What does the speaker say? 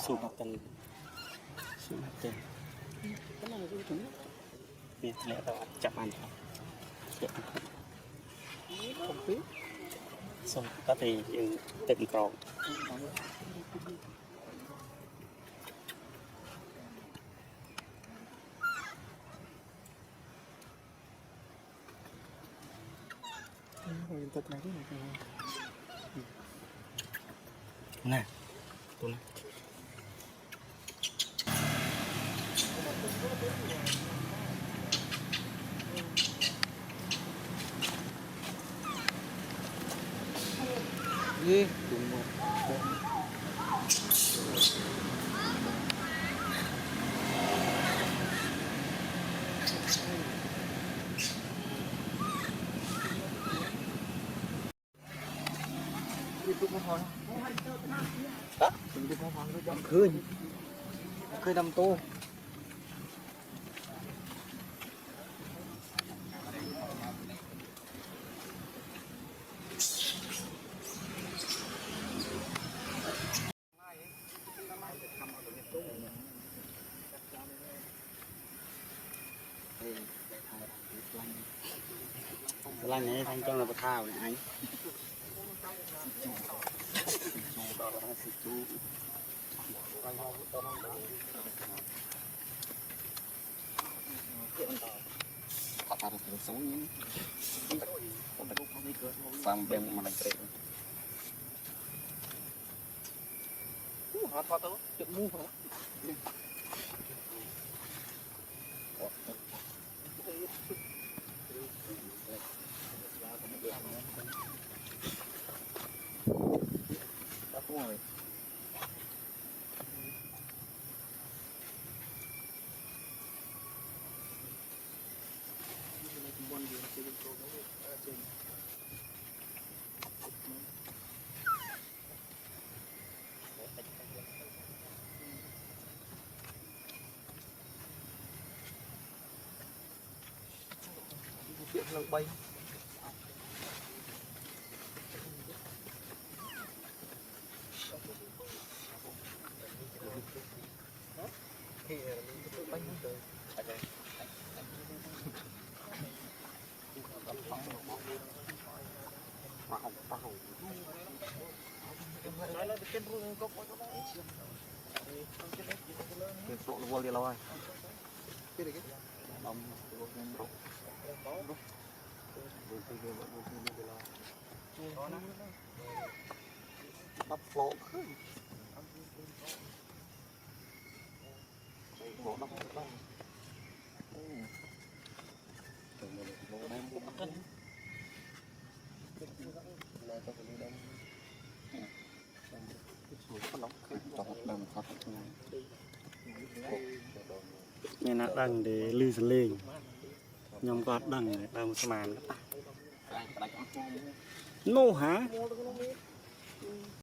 สูบมาเป็นสูบมาเป็นนี่ทะเลตะวันจับมันครับเก็บส่งปกติยังเต็มกรองตัดไหนที่ไหนกันน่ะตัวนั้นนี่ตัวมันทุกคนฮะถึงทุกคนก็ยังเคยดำโตlà này thành trong là bậc thao này anh phạm bên mà lạnh kẹt họ to chụp mua hả rồi chuyện lần bay cái số nó vô liền rồi cái này cái ông bắp lỗ lỗ bắp lỗ nghe nó đằng để lư sân lên nhom có đằng đằng sàn nô hả